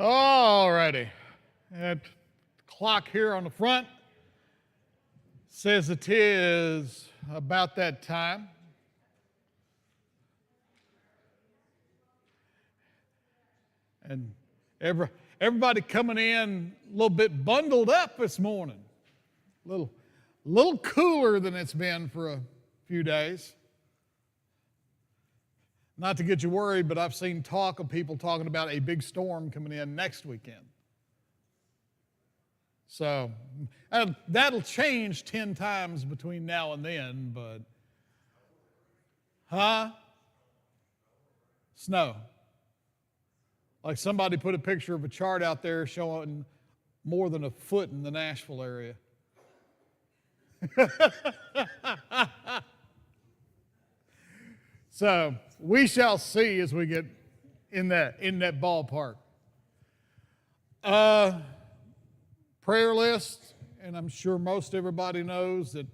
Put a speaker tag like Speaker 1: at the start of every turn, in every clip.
Speaker 1: All righty. That clock here on the front says it is about that time. And everybody coming in a little bit bundled up this morning. A little cooler than it's been for a few days. Not to get you worried, but I've seen talk of people talking about a big storm coming in next weekend. So that'll change 10 times between now and then, but snow. Like somebody put a picture of a chart out there showing more than a foot in the Nashville area. So we shall see as we get in that ballpark. Prayer list, and I'm sure most everybody knows that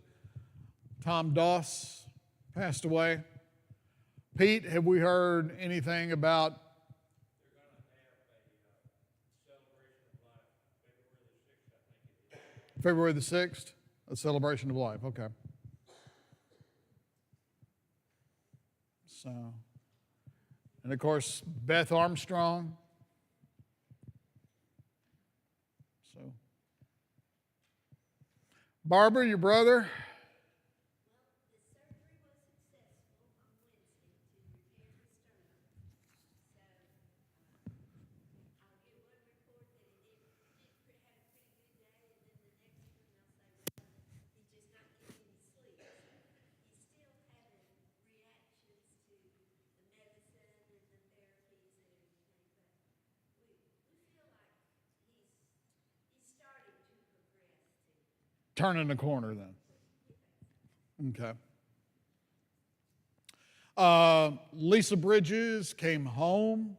Speaker 1: Tom Doss passed away. Pete, have we heard anything about?
Speaker 2: They're going to have a celebration of life, February the 6th, I think it is.
Speaker 1: February the 6th, a celebration of life, okay. So, and of course, Beth Armstrong. So, Barbara, your brother. Turning the corner then. Okay. Lisa Bridges came home.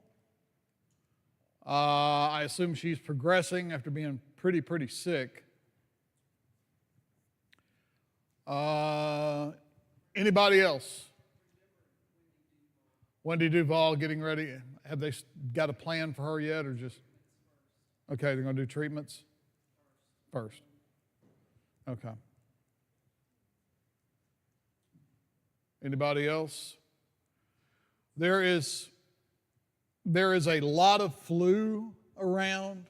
Speaker 1: I assume she's progressing after being pretty sick. Anybody else? Wendy Duvall getting ready. Have they got a plan for her yet or just? Okay, they're going to do treatments first. Okay. Anybody else? There is a lot of flu around.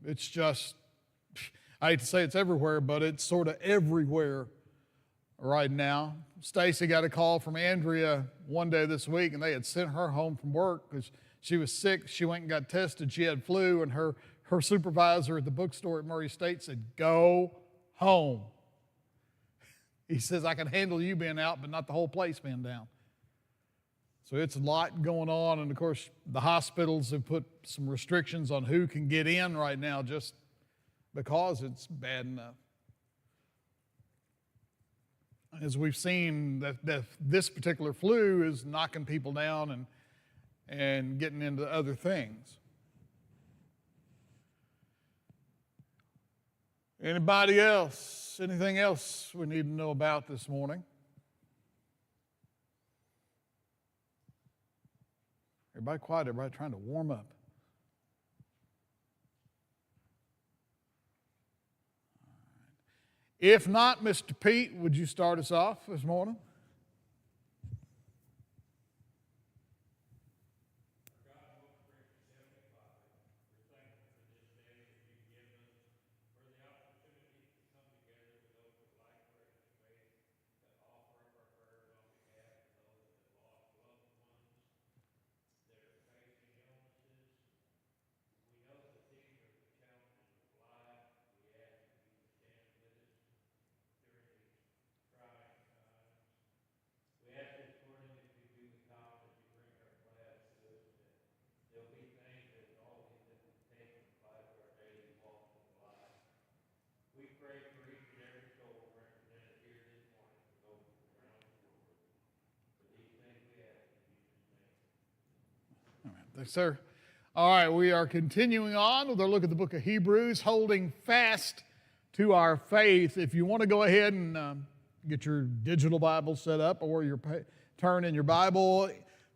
Speaker 1: It's just, I hate to say it's everywhere, but it's sort of everywhere right now. Stacy got a call from Andrea one day this week, and they had sent her home from work because she was sick. She went and got tested. She had flu, and her supervisor at the bookstore at Murray State said, "Go home." He says, "I can handle you being out, but not the whole place being down." So it's a lot going on, and of course, the hospitals have put some restrictions on who can get in right now just because it's bad enough. As we've seen, that this particular flu is knocking people down and getting into other things. Anybody else? Anything else we need to know about this morning? Everybody quiet, everybody trying to warm up. If not, Mr. Pete, would you start us off this morning? Thanks, sir. All right, we are continuing on with our look at the book of Hebrews, holding fast to our faith. If you want to go ahead and get your digital Bible set up or turn in your Bible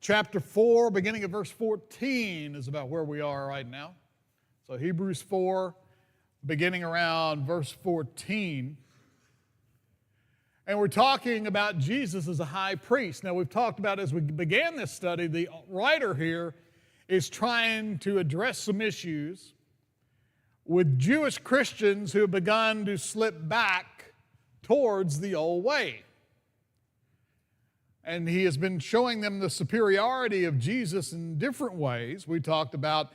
Speaker 1: chapter 4, beginning at verse 14, is about where we are right now. So Hebrews 4, beginning around verse 14. And we're talking about Jesus as a high priest. Now, we've talked about as we began this study, the writer here is trying to address some issues with Jewish Christians who have begun to slip back towards the old way. And he has been showing them the superiority of Jesus in different ways. We talked about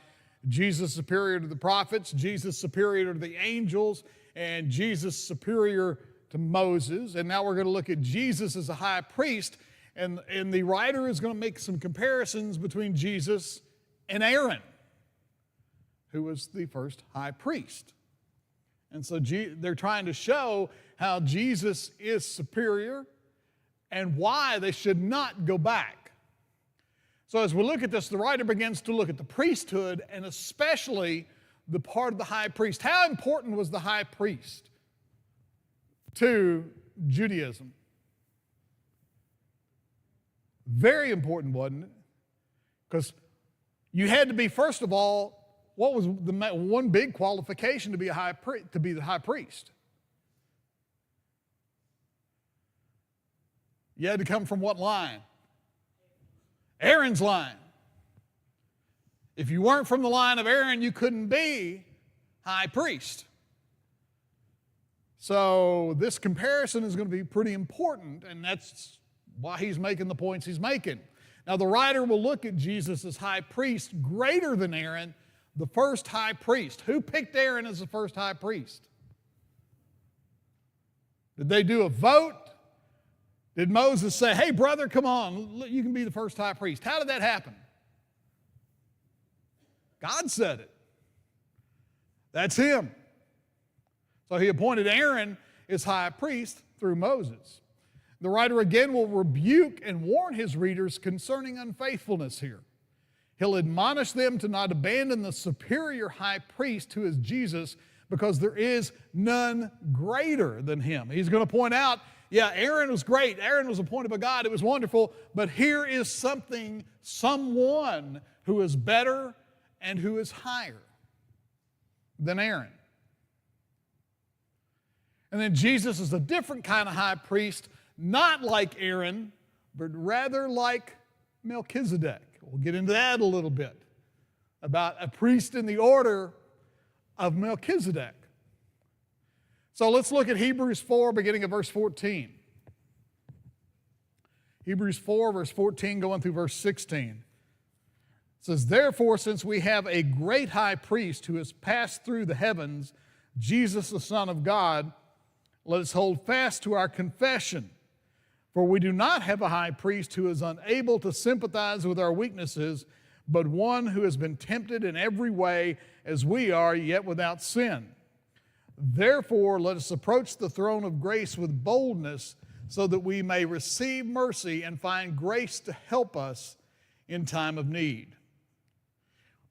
Speaker 1: Jesus superior to the prophets, Jesus superior to the angels, and Jesus superior to Moses. And now we're going to look at Jesus as a high priest. And the writer is going to make some comparisons between Jesus and Aaron, who was the first high priest. And so they're trying to show how Jesus is superior and why they should not go back. So as we look at this, the writer begins to look at the priesthood and especially the part of the high priest. How important was the high priest to Judaism? Very important, wasn't it? Because you had to be, first of all, what was the one big qualification to be the high priest? You had to come from what line? Aaron's line. If you weren't from the line of Aaron, you couldn't be high priest. So this comparison is going to be pretty important, and that's why he's making the points he's making. Now the writer will look at Jesus as high priest greater than Aaron, the first high priest. Who picked Aaron as the first high priest? Did they do a vote? Did Moses say, hey brother, come on, you can be the first high priest? How did that happen? God said it. That's him. So he appointed Aaron as high priest through Moses. The writer again will rebuke and warn his readers concerning unfaithfulness here. He'll admonish them to not abandon the superior high priest who is Jesus, because there is none greater than him. He's going to point out, yeah, Aaron was great. Aaron was appointed by God. It was wonderful. But here is someone who is better and who is higher than Aaron. And then Jesus is a different kind of high priest, not like Aaron, but rather like Melchizedek. We'll get into that a little bit, about a priest in the order of Melchizedek. So let's look at Hebrews 4, beginning at verse 14. Hebrews 4, verse 14, going through verse 16. It says, therefore, since we have a great high priest who has passed through the heavens, Jesus the Son of God, let us hold fast to our confession. For we do not have a high priest who is unable to sympathize with our weaknesses, but one who has been tempted in every way as we are, yet without sin. Therefore, let us approach the throne of grace with boldness, so that we may receive mercy and find grace to help us in time of need.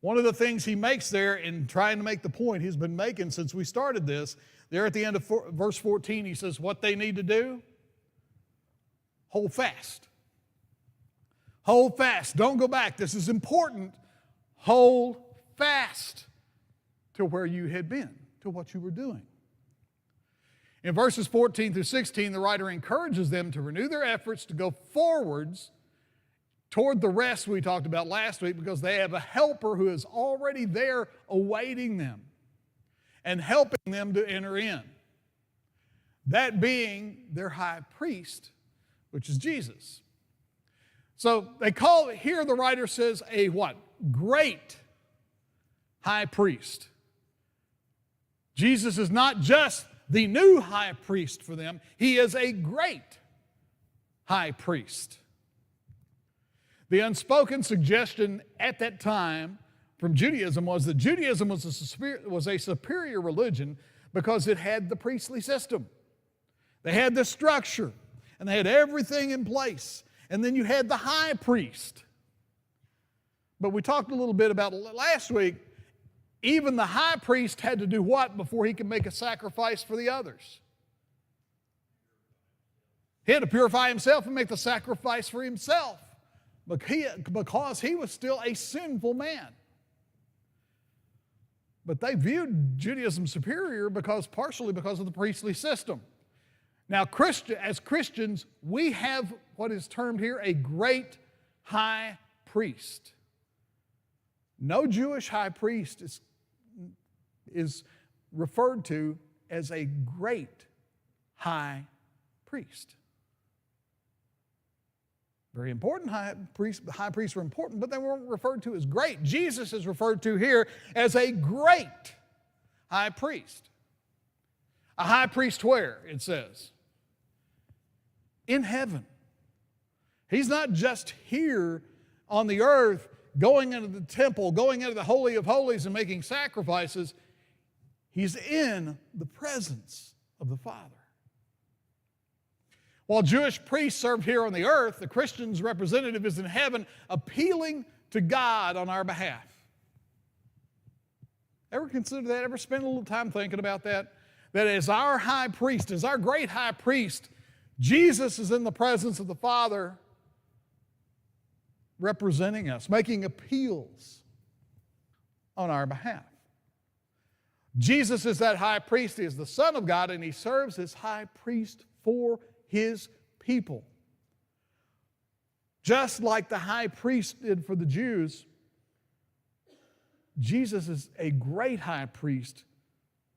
Speaker 1: One of the things he makes there in trying to make the point he's been making since we started this, there at the end of verse 14, he says what they need to do: hold fast. Hold fast. Don't go back. This is important. Hold fast to where you had been, to what you were doing. In verses 14 through 16, the writer encourages them to renew their efforts to go forwards toward the rest we talked about last week, because they have a helper who is already there awaiting them and helping them to enter in. That being their high priest, which is Jesus. So they call it, here the writer says, a what? Great high priest. Jesus is not just the new high priest for them. He is a great high priest. The unspoken suggestion at that time from Judaism was that Judaism was a superior religion because it had the priestly system. They had the structure, and they had everything in place. And then you had the high priest. But we talked a little bit about last week, even the high priest had to do what before he could make a sacrifice for the others? He had to purify himself and make the sacrifice for himself because he was still a sinful man. But they viewed Judaism superior partially because of the priestly system. Now, as Christians, we have what is termed here a great high priest. No Jewish high priest is referred to as a great high priest. Very important. High priests were important, but they weren't referred to as great. Jesus is referred to here as a great high priest. A high priest where? It says. In heaven. He's not just here on the earth going into the temple, going into the Holy of Holies and making sacrifices. He's in the presence of the Father. While Jewish priests served here on the earth, the Christian's representative is in heaven appealing to God on our behalf. Ever consider that? Ever spend a little time thinking about that? That as our high priest, as our great high priest, Jesus is in the presence of the Father representing us, making appeals on our behalf. Jesus is that high priest. He is the Son of God, and he serves as high priest for his people. Just like the high priest did for the Jews, Jesus is a great high priest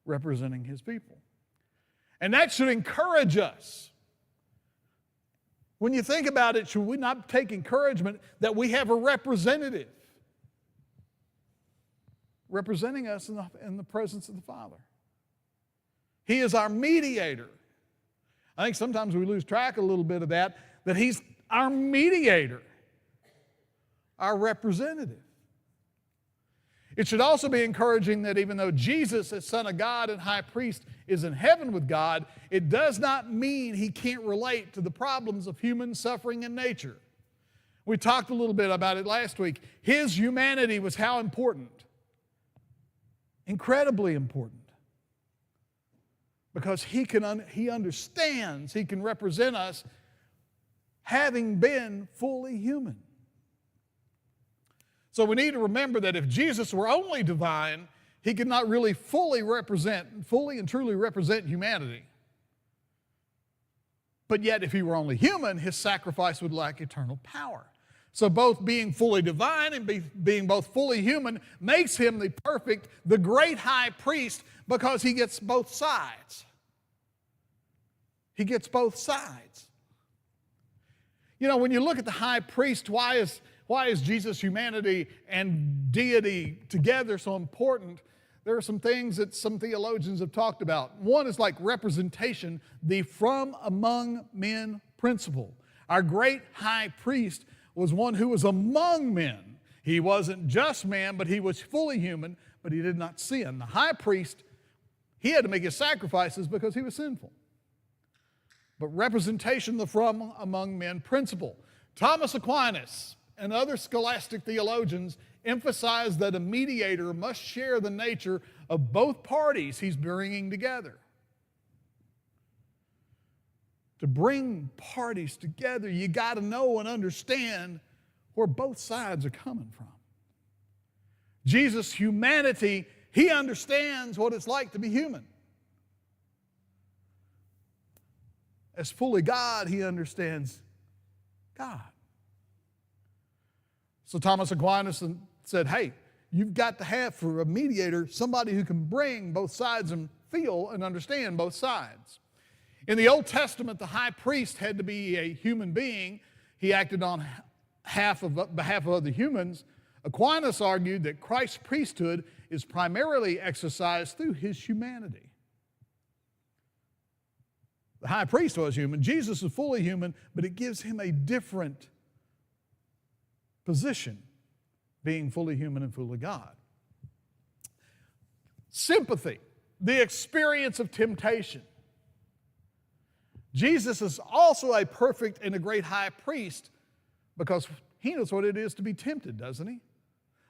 Speaker 1: representing his people. And that should encourage us. When you think about it, should we not take encouragement that we have a representative representing us in the presence of the Father? He is our mediator. I think sometimes we lose track a little bit of that he's our mediator, our representative. It should also be encouraging that even though Jesus, as Son of God and High Priest, is in heaven with God, it does not mean he can't relate to the problems of human suffering and nature. We talked a little bit about it last week. His humanity was how important? Incredibly important. Because he understands, he can represent us having been fully human. So we need to remember that if Jesus were only divine, he could not really fully and truly represent humanity. But yet, if he were only human, his sacrifice would lack eternal power. So both being fully divine and being both fully human makes him the great high priest, because he gets both sides. He gets both sides. You know, when you look at the high priest, why is Jesus' humanity and deity together so important? There are some things that some theologians have talked about. One is like representation, the from among men principle. Our great high priest was one who was among men. He wasn't just man, but he was fully human, but he did not sin. The high priest, he had to make his sacrifices because he was sinful. But representation, the from among men principle. Thomas Aquinas and other scholastic theologians emphasize that a mediator must share the nature of both parties he's bringing together. To bring parties together, you got to know and understand where both sides are coming from. Jesus' humanity, he understands what it's like to be human. As fully God, he understands God. So Thomas Aquinas said, hey, you've got to have for a mediator somebody who can bring both sides and feel and understand both sides. In the Old Testament, the high priest had to be a human being. He acted on behalf of other humans. Aquinas argued that Christ's priesthood is primarily exercised through his humanity. The high priest was human. Jesus is fully human, but it gives him a different position, being fully human and fully God. Sympathy, the experience of temptation. Jesus is also a perfect and a great high priest because he knows what it is to be tempted, doesn't he?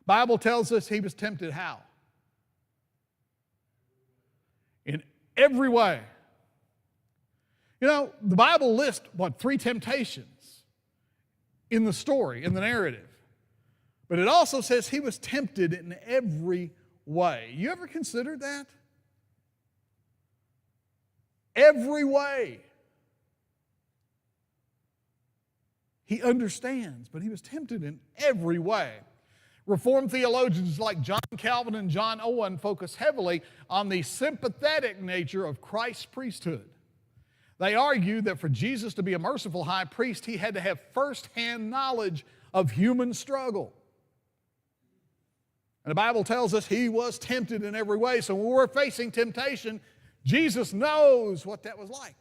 Speaker 1: Bible tells us he was tempted how? In every way. You know, the Bible lists, 3 temptations in the story, in the narrative. But it also says he was tempted in every way. You ever considered that? Every way. He understands, but he was tempted in every way. Reformed theologians like John Calvin and John Owen focus heavily on the sympathetic nature of Christ's priesthood. They argue that for Jesus to be a merciful high priest, he had to have first-hand knowledge of human struggle. And the Bible tells us he was tempted in every way. So when we're facing temptation, Jesus knows what that was like.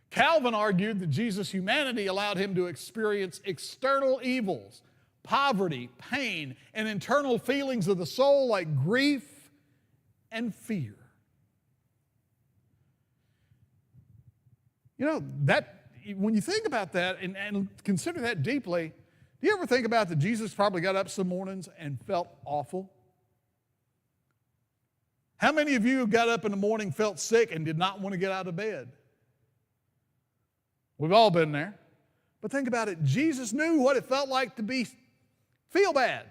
Speaker 1: Calvin argued that Jesus' humanity allowed him to experience external evils, poverty, pain, and internal feelings of the soul like grief and fear. You know, that when you think about that and consider that deeply, do you ever think about that Jesus probably got up some mornings and felt awful? How many of you got up in the morning, felt sick, and did not want to get out of bed? We've all been there. But think about it. Jesus knew what it felt like to feel bad.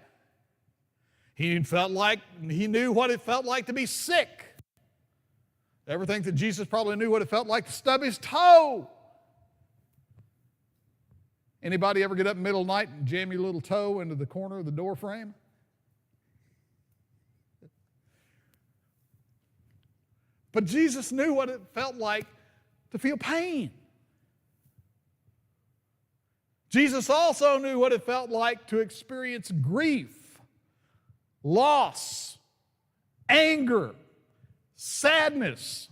Speaker 1: He knew what it felt like to be sick. Ever think that Jesus probably knew what it felt like to stub his toe? Anybody ever get up in the middle of the night and jam your little toe into the corner of the door frame? But Jesus knew what it felt like to feel pain. Jesus also knew what it felt like to experience grief, loss, anger, sadness.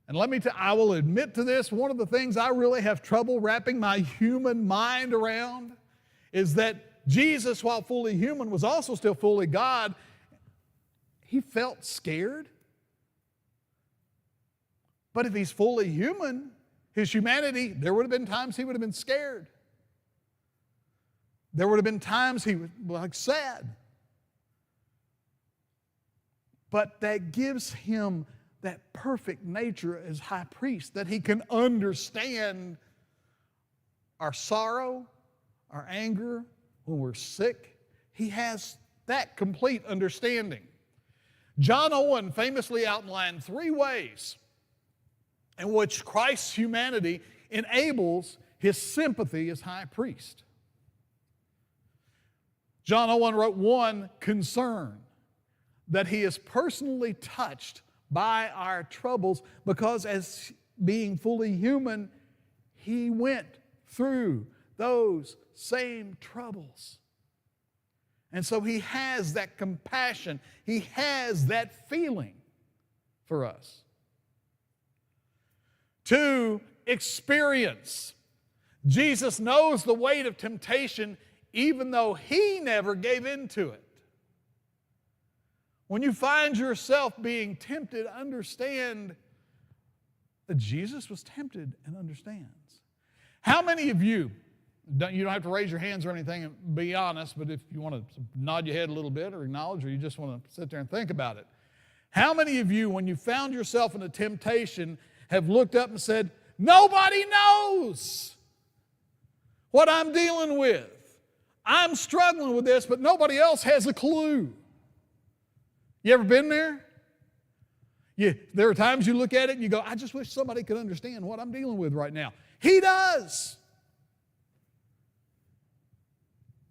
Speaker 1: And I will admit to this, one of the things I really have trouble wrapping my human mind around is that Jesus, while fully human, was also still fully God. He felt scared. But if he's fully human, his humanity, there would have been times he would have been scared. There would have been times he was sad. But that gives him that perfect nature as high priest, that he can understand our sorrow, our anger, when we're sick. He has that complete understanding. John Owen famously outlined 3 ways in which Christ's humanity enables his sympathy as high priest. John Owen wrote 1, concern, that he is personally touched by our troubles because as being fully human, he went through those same troubles. And so he has that compassion, he has that feeling for us. 2, experience. Jesus knows the weight of temptation even though he never gave in to it. When you find yourself being tempted, understand that Jesus was tempted and understands. How many of you, you don't have to raise your hands or anything and be honest, but if you want to nod your head a little bit or acknowledge, or you just want to sit there and think about it. How many of you, when you found yourself in a temptation, have looked up and said, nobody knows what I'm dealing with. I'm struggling with this, but nobody else has a clue. You ever been there? There are times you look at it and you go, I just wish somebody could understand what I'm dealing with right now. He does.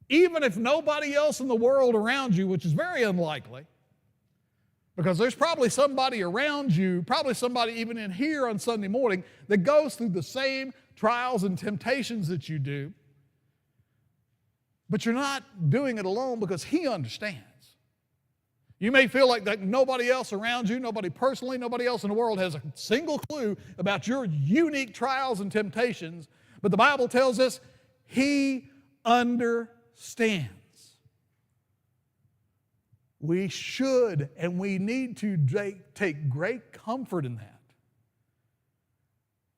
Speaker 1: Even if nobody else in the world around you, which is very unlikely, because there's probably somebody around you, probably somebody even in here on Sunday morning that goes through the same trials and temptations that you do. But you're not doing it alone because he understands. You may feel like nobody else around you, nobody personally, nobody else in the world has a single clue about your unique trials and temptations, but the Bible tells us he understands. We should and we need to take great comfort in that.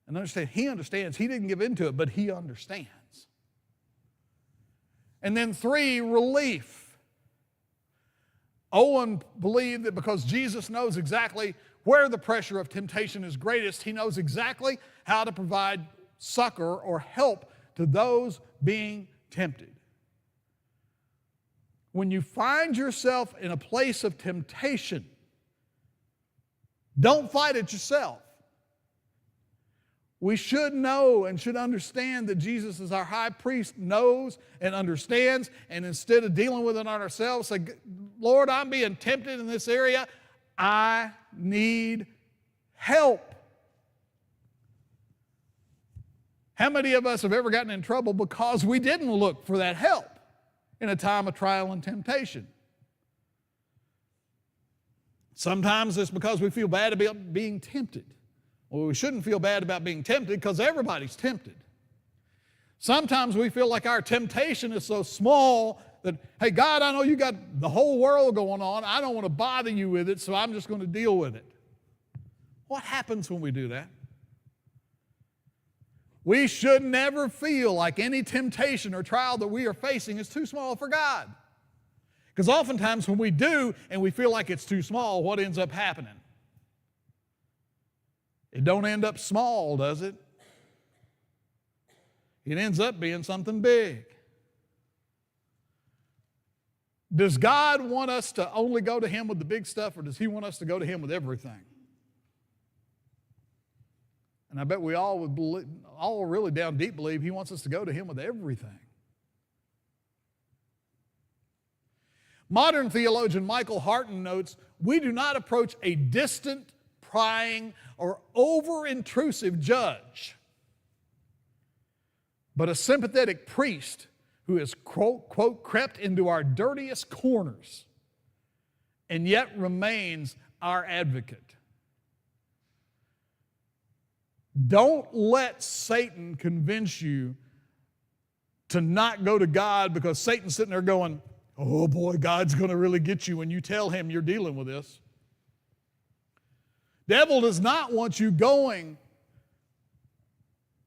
Speaker 1: And understand, he understands. He didn't give in to it, but he understands. And then 3, relief. Owen believed that because Jesus knows exactly where the pressure of temptation is greatest, he knows exactly how to provide succor or help to those being tempted. When you find yourself in a place of temptation, don't fight it yourself. We should know and should understand that Jesus is our high priest, knows and understands, and instead of dealing with it on ourselves, say, Lord, I'm being tempted in this area. I need help. How many of us have ever gotten in trouble because we didn't look for that help in a time of trial and temptation? Sometimes it's because we feel bad about being tempted. Well, we shouldn't feel bad about being tempted because everybody's tempted. Sometimes we feel like our temptation is so small that, hey, God, I know you got the whole world going on. I don't want to bother you with it, so I'm just going to deal with it. What happens when we do that? We should never feel like any temptation or trial that we are facing is too small for God. Because oftentimes when we do and we feel like it's too small, what ends up happening? It don't end up small, does it? It ends up being something big. Does God want us to only go to Him with the big stuff, or does He want us to go to Him with everything? And I bet we all really down deep believe He wants us to go to Him with everything. Modern theologian Michael Harton notes, we do not approach a distant, prying, or over-intrusive judge, but a sympathetic priest who has, quote, quote, crept into our dirtiest corners and yet remains our advocate. Don't let Satan convince you to not go to God because Satan's sitting there going, oh boy, God's going to really get you when you tell him you're dealing with this. Devil does not want you going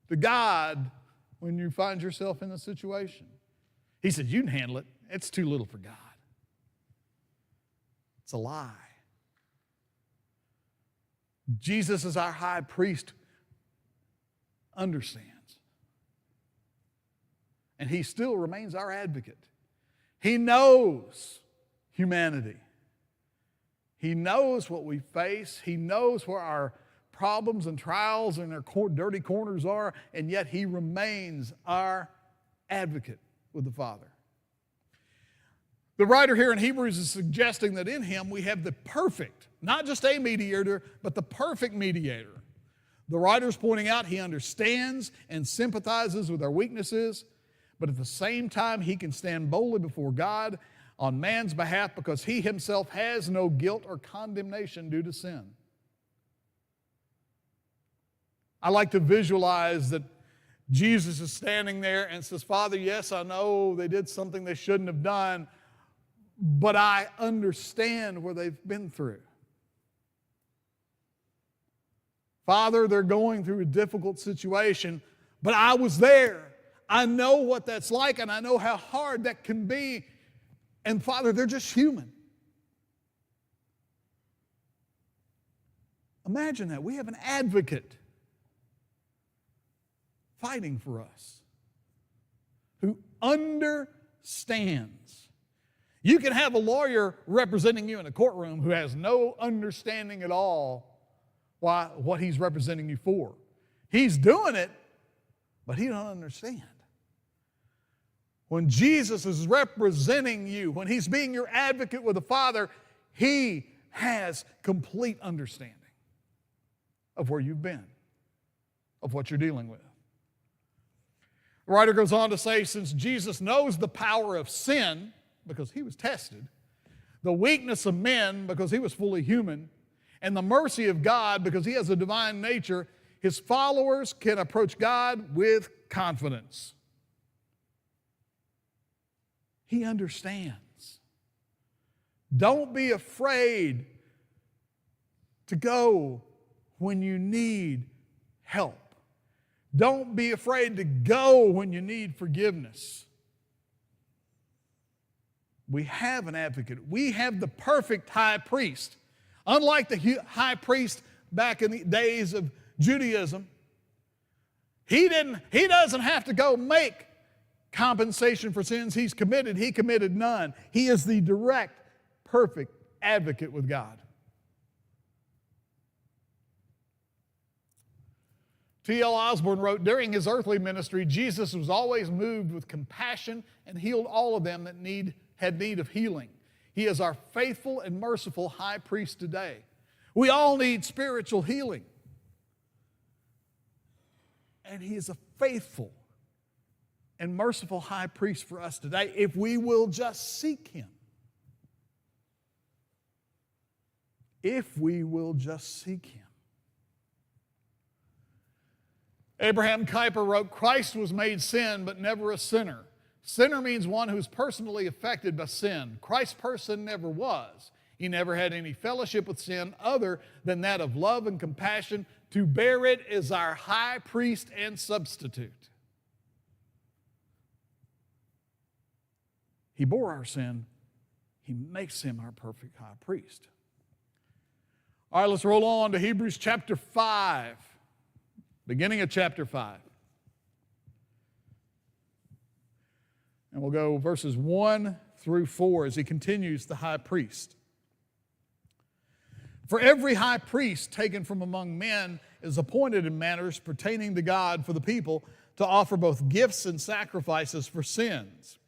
Speaker 1: to God when you find yourself in a situation. He said, you can handle it. It's too little for God. It's a lie. Jesus is our high priest, understands. And he still remains our advocate. He knows humanity. He knows what we face. He knows where our problems and trials and our dirty corners are, and yet He remains our advocate with the Father. The writer here in Hebrews is suggesting that in Him we have the perfect, not just a mediator, but the perfect mediator. The writer's pointing out He understands and sympathizes with our weaknesses, but at the same time He can stand boldly before God on man's behalf because He Himself has no guilt or condemnation due to sin. I like to visualize that Jesus is standing there and says, Father, yes, I know they did something they shouldn't have done, but I understand where they've been through. Father, they're going through a difficult situation, but I was there. I know what that's like, and I know how hard that can be. And Father, they're just human. Imagine that. We have an advocate fighting for us who understands. You can have a lawyer representing you in a courtroom who has no understanding at all what he's representing you for. He's doing it, but he don't understand. When Jesus is representing you, when He's being your advocate with the Father, He has complete understanding of where you've been, of what you're dealing with. The writer goes on to say, since Jesus knows the power of sin, because He was tested, the weakness of men, because He was fully human, and the mercy of God, because He has a divine nature, His followers can approach God with confidence. He understands. Don't be afraid to go when you need help. Don't be afraid to go when you need forgiveness. We have an advocate. We have the perfect high priest. Unlike the high priest back in the days of Judaism, He doesn't have to go make compensation for sins he's committed. He committed none. He is the direct, perfect advocate with God. T.L. Osborne wrote, during his earthly ministry, Jesus was always moved with compassion and healed all of them that had need of healing. He is our faithful and merciful high priest today. We all need spiritual healing. And he is a faithful and merciful high priest for us today if we will just seek him. If we will just seek him. Abraham Kuyper wrote, Christ was made sin, but never a sinner. Sinner means one who's personally affected by sin. Christ's person never was. He never had any fellowship with sin other than that of love and compassion. To bear it is our high priest and substitute. He bore our sin. He makes him our perfect high priest. All right, let's roll on to Hebrews chapter 5. Beginning of chapter 5. And we'll go verses 1 through 4 as he continues the high priest. For every high priest taken from among men is appointed in matters pertaining to God for the people to offer both gifts and sacrifices for sins.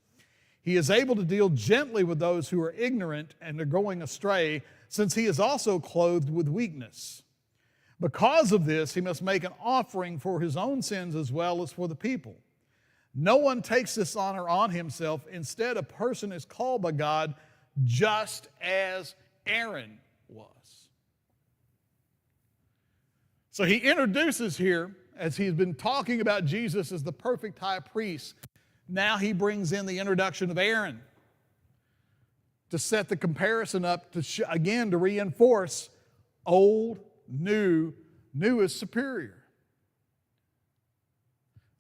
Speaker 1: He is able to deal gently with those who are ignorant and are going astray, since he is also clothed with weakness. Because of this, he must make an offering for his own sins as well as for the people. No one takes this honor on himself. Instead, a person is called by God just as Aaron was. So he introduces here, as he's been talking about Jesus as the perfect high priest, now he brings in the introduction of Aaron to set the comparison up, to reinforce old, new is superior.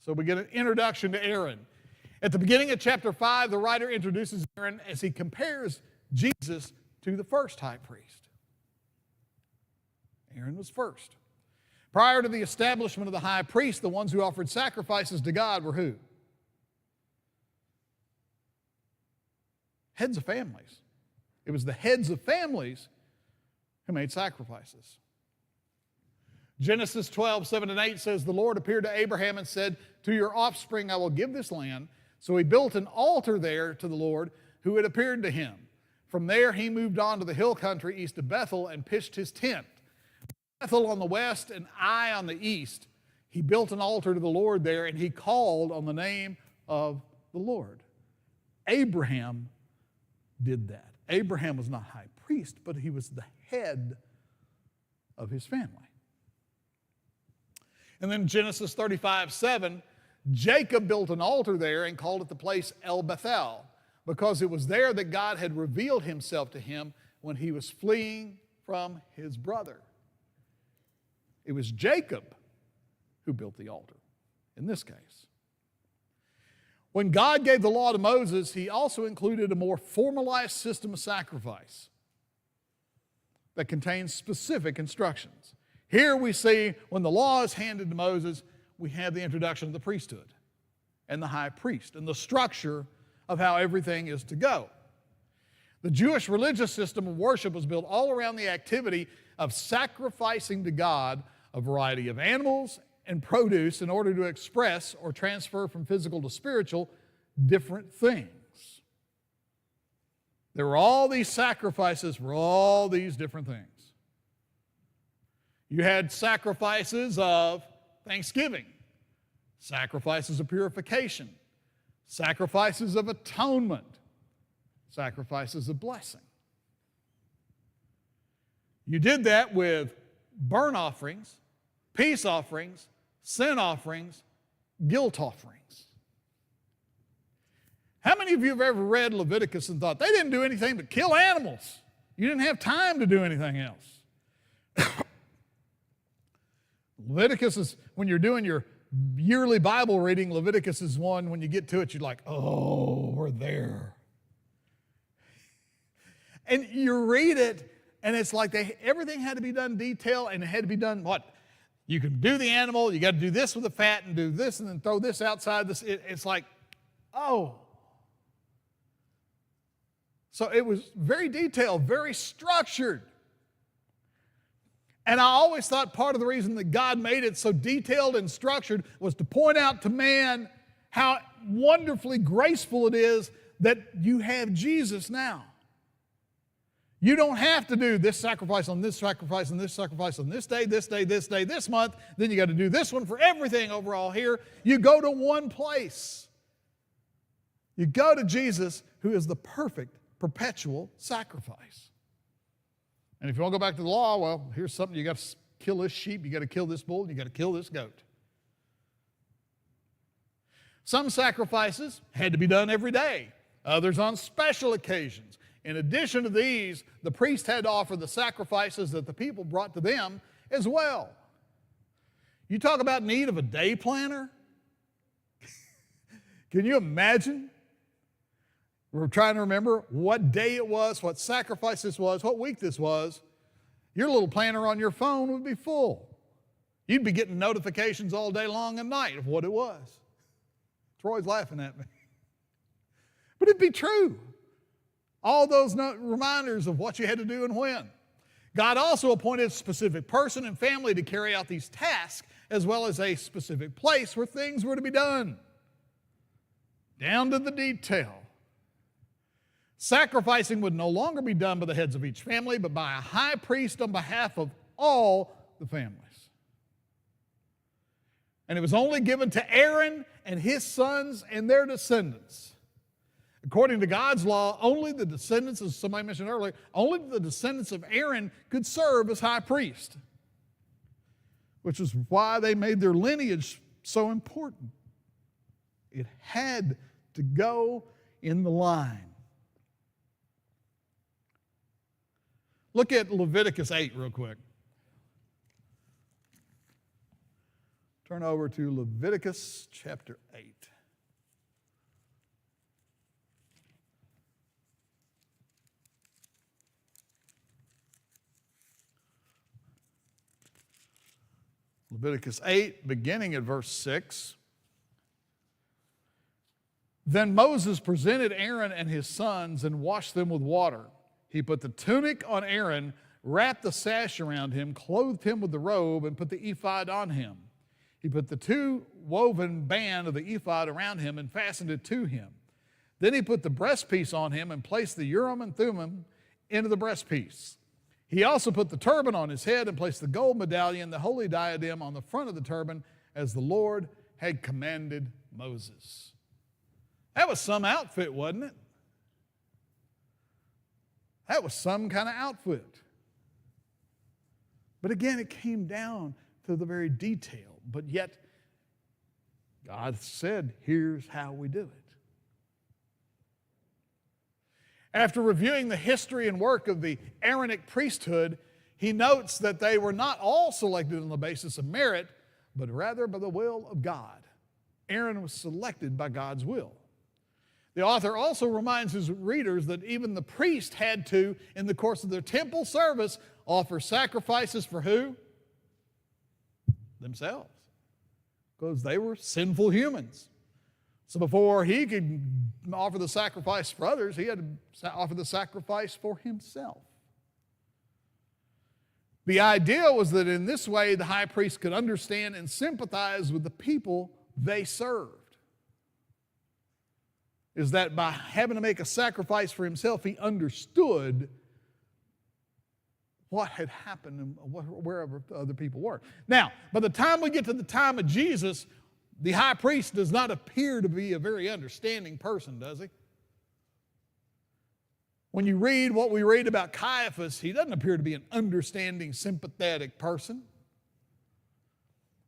Speaker 1: So we get an introduction to Aaron. At the beginning of chapter 5, the writer introduces Aaron as he compares Jesus to the first high priest. Aaron was first. Prior to the establishment of the high priest, the ones who offered sacrifices to God were who? Heads of families. It was the heads of families who made sacrifices. Genesis 12, 7 and 8 says, the Lord appeared to Abraham and said, to your offspring I will give this land. So he built an altar there to the Lord who had appeared to him. From there he moved on to the hill country east of Bethel and pitched his tent. Bethel on the west and Ai on the east. He built an altar to the Lord there, and he called on the name of the Lord. Abraham did that. Abraham was not high priest, but he was the head of his family. And then Genesis 35, 7, Jacob built an altar there and called it the place El Bethel, because it was there that God had revealed himself to him when he was fleeing from his brother. It was Jacob who built the altar in this case. When God gave the law to Moses, he also included a more formalized system of sacrifice that contains specific instructions. Here we see when the law is handed to Moses, we have the introduction of the priesthood and the high priest and the structure of how everything is to go. The Jewish religious system of worship was built all around the activity of sacrificing to God a variety of animals and produce in order to express or transfer from physical to spiritual different things. There were all these sacrifices for all these different things. You had sacrifices of thanksgiving, sacrifices of purification, sacrifices of atonement, sacrifices of blessing. You did that with burnt offerings, peace offerings, sin offerings, guilt offerings. How many of you have ever read Leviticus and thought, they didn't do anything but kill animals? You didn't have time to do anything else. Leviticus is, when you're doing your yearly Bible reading, Leviticus is one, when you get to it, you're like, oh, we're there. And you read it, and it's like everything had to be done in detail, and it had to be done, You can do the animal, you got to do this with the fat and do this and then throw this outside. It's like, oh. So it was very detailed, very structured. And I always thought part of the reason that God made it so detailed and structured was to point out to man how wonderfully graceful it is that you have Jesus now. You don't have to do this sacrifice on this sacrifice and this sacrifice on this day, this day, this day, this month. Then you got to do this one for everything overall here. You go to one place. You go to Jesus, who is the perfect, perpetual sacrifice. And if you want to go back to the law, well, here's something. You got to kill this sheep, you got to kill this bull, you got to kill this goat. Some sacrifices had to be done every day, others on special occasions. In addition to these, the priest had to offer the sacrifices that the people brought to them as well. You talk about need of a day planner? Can you imagine? We're trying to remember what day it was, what sacrifice this was, what week this was. Your little planner on your phone would be full. You'd be getting notifications all day long and night of what it was. Troy's laughing at me. But it'd be true. All those reminders of what you had to do and when. God also appointed a specific person and family to carry out these tasks, as well as a specific place where things were to be done. Down to the detail. Sacrificing would no longer be done by the heads of each family, but by a high priest on behalf of all the families. And it was only given to Aaron and his sons and their descendants. According to God's law, only the descendants, as somebody mentioned earlier, only the descendants of Aaron could serve as high priest, which is why they made their lineage so important. It had to go in the line. Look at Leviticus 8 real quick. Turn over to Leviticus chapter 8. Leviticus 8, beginning at verse 6. Then Moses presented Aaron and his sons and washed them with water. He put the tunic on Aaron, wrapped the sash around him, clothed him with the robe, and put the ephod on him. He put the two woven band of the ephod around him and fastened it to him. Then he put the breastpiece on him and placed the Urim and Thummim into the breastpiece. He also put the turban on his head and placed the gold medallion, the holy diadem, on the front of the turban, as the Lord had commanded Moses. That was some outfit, wasn't it? That was some kind of outfit. But again, it came down to the very detail. But yet, God said, here's how we do it. After reviewing the history and work of the Aaronic priesthood, he notes that they were not all selected on the basis of merit, but rather by the will of God. Aaron was selected by God's will. The author also reminds his readers that even the priest had to, in the course of their temple service, offer sacrifices for who? Themselves. Because they were sinful humans. So before he could offer the sacrifice for others, he had to offer the sacrifice for himself. The idea was that in this way, the high priest could understand and sympathize with the people they served. Is that by having to make a sacrifice for himself, he understood what had happened and wherever other people were. Now, by the time we get to the time of Jesus, the high priest does not appear to be a very understanding person, does he? When you read what we read about Caiaphas, he doesn't appear to be an understanding, sympathetic person.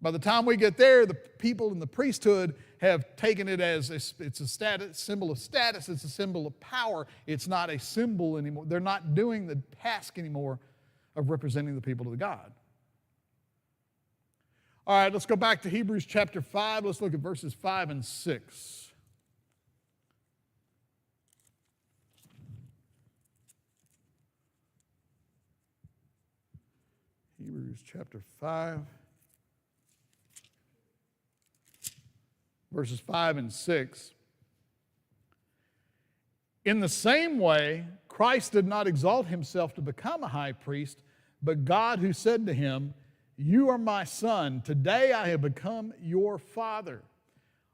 Speaker 1: By the time we get there, the people in the priesthood have taken it as it's a symbol of status, it's a symbol of power. It's not a symbol anymore. They're not doing the task anymore of representing the people of God. All right, let's go back to Hebrews chapter 5. Let's look at verses 5 and 6. Hebrews chapter 5. verses 5 and 6. In the same way, Christ did not exalt himself to become a high priest, but God who said to him, "You are my son, today I have become your father."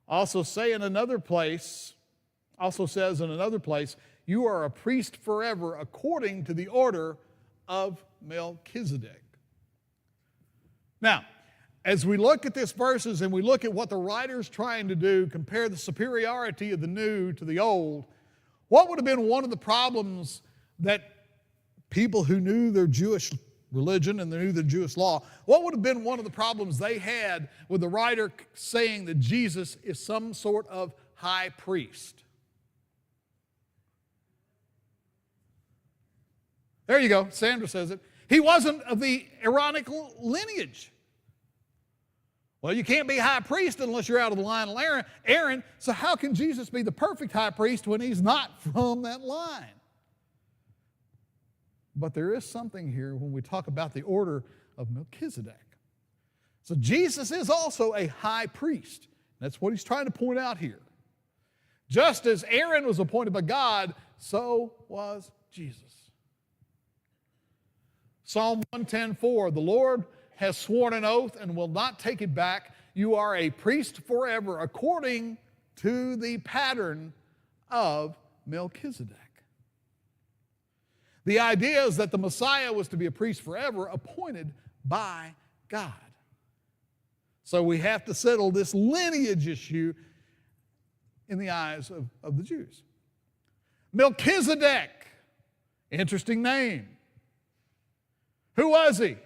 Speaker 1: Also says in another place, "You are a priest forever according to the order of Melchizedek." Now, as we look at these verses and we look at what the writer's trying to do, compare the superiority of the new to the old, what would have been one of the problems that people who knew their Jewish religion and they knew the Jewish law, what would have been one of the problems they had with the writer saying that Jesus is some sort of high priest? There you go, Sandra says it. He wasn't of the Aaronic lineage. Well, you can't be high priest unless you're out of the line of Aaron, so how can Jesus be the perfect high priest when he's not from that line? But there is something here when we talk about the order of Melchizedek. So Jesus is also a high priest. That's what he's trying to point out here. Just as Aaron was appointed by God, so was Jesus. Psalm 110:4, "The Lord has sworn an oath and will not take it back. You are a priest forever according to the pattern of Melchizedek." The idea is that the Messiah was to be a priest forever, appointed by God. So we have to settle this lineage issue in the eyes of the Jews. Melchizedek, interesting name. Who was he?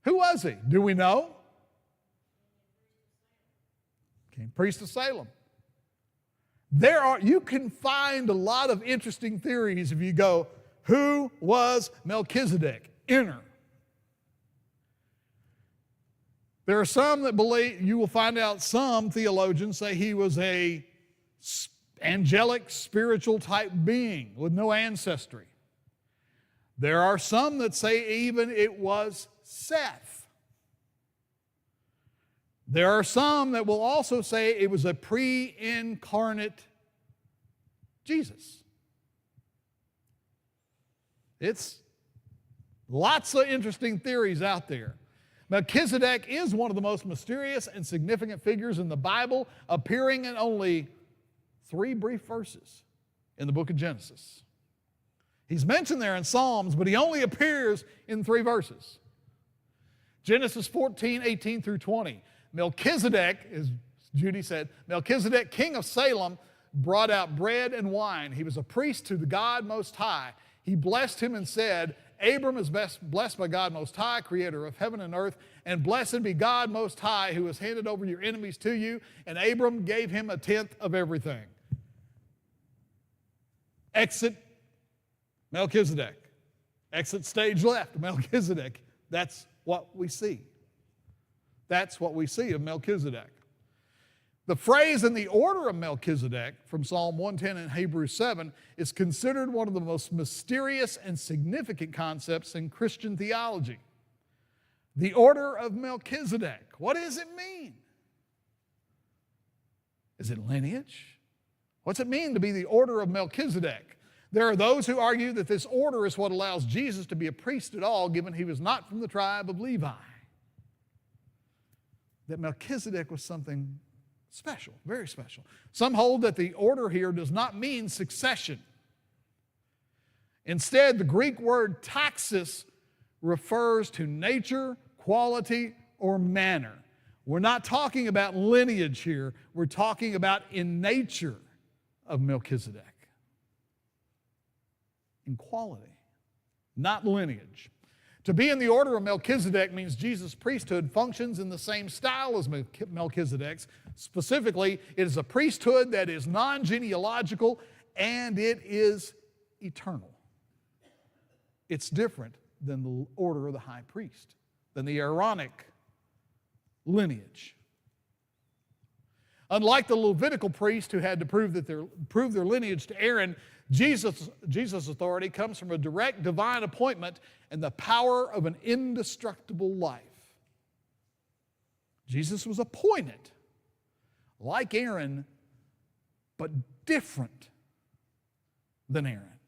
Speaker 1: Who was he? Do we know? King priest of Salem. You can find a lot of interesting theories if you go, who was Melchizedek? Enter. There are some that believe, you will find out some theologians say he was a angelic, spiritual type being with no ancestry. There are some that say even it was Seth. There are some that will also say it was a pre-incarnate Jesus. It's lots of interesting theories out there. Melchizedek is one of the most mysterious and significant figures in the Bible, appearing in only 3 brief verses in the book of Genesis. He's mentioned there in Psalms, but he only appears in 3 verses. Genesis 14:18 through 20. Melchizedek, as Judy said, Melchizedek, king of Salem, brought out bread and wine. He was a priest to the God Most High. He blessed him and said, "Abram is blessed by God Most High, creator of heaven and earth, and blessed be God Most High, who has handed over your enemies to you." And Abram gave him 1/10 of everything. Exit Melchizedek. Exit stage left, Melchizedek. That's what we see. That's what we see of Melchizedek. The phrase "in the order of Melchizedek" from Psalm 110 and Hebrews 7 is considered one of the most mysterious and significant concepts in Christian theology. The order of Melchizedek. What does it mean? Is it lineage? What's it mean to be the order of Melchizedek? There are those who argue that this order is what allows Jesus to be a priest at all, given he was not from the tribe of Levi. That Melchizedek was something special, very special. Some hold that the order here does not mean succession. Instead, the Greek word taxis refers to nature, quality, or manner. We're not talking about lineage here. We're talking about in nature of Melchizedek. In quality, not lineage. To be in the order of Melchizedek means Jesus' priesthood functions in the same style as Melchizedek's. Specifically, it is a priesthood that is non-genealogical and it is eternal. It's different than the order of the high priest, than the Aaronic lineage. Unlike the Levitical priest who had to prove their lineage to Aaron, Jesus' authority comes from a direct divine appointment and the power of an indestructible life. Jesus was appointed like Aaron, but different than Aaron.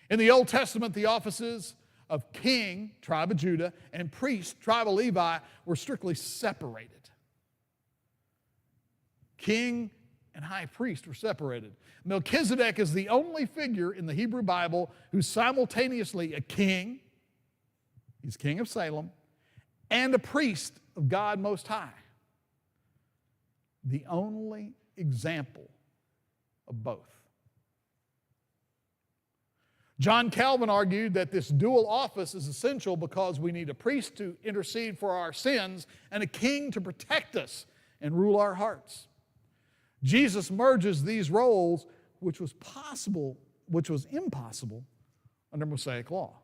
Speaker 1: In the Old Testament, the offices of king, tribe of Judah, and priest, tribe of Levi, were strictly separated. King and high priest were separated. Melchizedek is the only figure in the Hebrew Bible who's simultaneously a king, he's king of Salem, and a priest of God Most High. The only example of both. John Calvin argued that this dual office is essential because we need a priest to intercede for our sins and a king to protect us and rule our hearts. Jesus merges these roles, which was impossible under Mosaic law.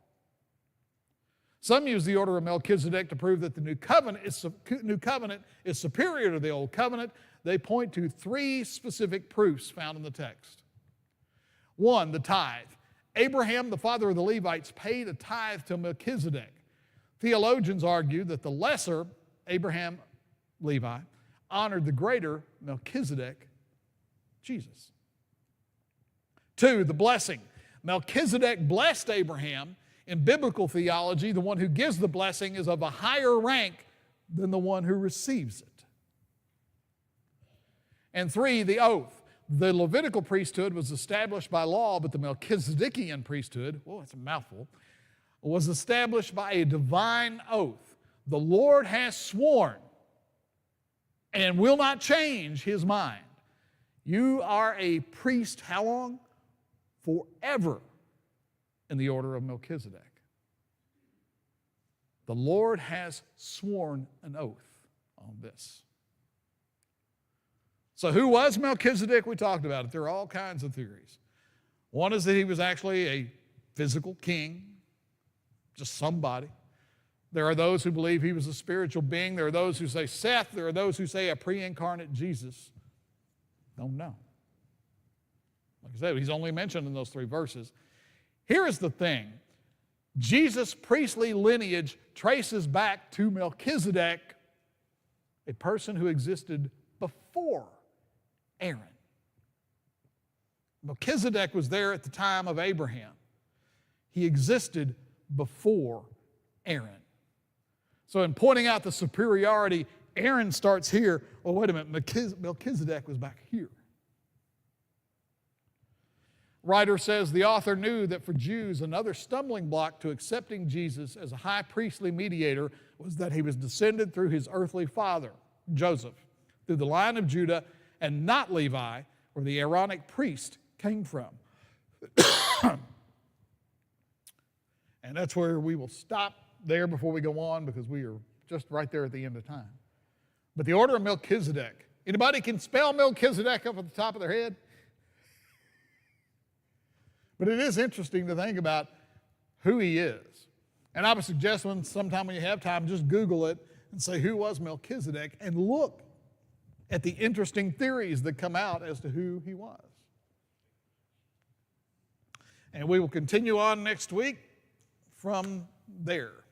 Speaker 1: Some use the order of Melchizedek to prove that the new covenant is superior to the old covenant. They point to three specific proofs found in the text. One, the tithe. Abraham, the father of the Levites, paid a tithe to Melchizedek. Theologians argue that the lesser, Abraham, Levi, honored the greater, Melchizedek, Jesus. Two, the blessing. Melchizedek blessed Abraham. In biblical theology, the one who gives the blessing is of a higher rank than the one who receives it. And three, the oath. The Levitical priesthood was established by law, but the Melchizedekian priesthood, that's a mouthful, was established by a divine oath. The Lord has sworn and will not change his mind. You are a priest, how long? Forever, in the order of Melchizedek. The Lord has sworn an oath on this. So who was Melchizedek? We talked about it. There are all kinds of theories. One is that he was actually a physical king, just somebody. There are those who believe he was a spiritual being. There are those who say Seth. There are those who say a pre-incarnate Jesus. Don't know. Like I said, he's only mentioned in those three verses. Here is the thing. Jesus' priestly lineage traces back to Melchizedek, a person who existed before Aaron. Melchizedek was there at the time of Abraham. He existed before Aaron. So in pointing out the superiority, Aaron starts here. Well, wait a minute, Melchizedek was back here. Writer says the author knew that for Jews, another stumbling block to accepting Jesus as a high priestly mediator was that he was descended through his earthly father, Joseph, through the line of Judah, and not Levi, where the Aaronic priest came from. And that's where we will stop there before we go on, because we are just right there at the end of time. But the order of Melchizedek. Anybody can spell Melchizedek up at the top of their head? But it is interesting to think about who he is. And I would suggest sometime when you have time, just Google it and say, who was Melchizedek? And look at the interesting theories that come out as to who he was. And we will continue on next week from there.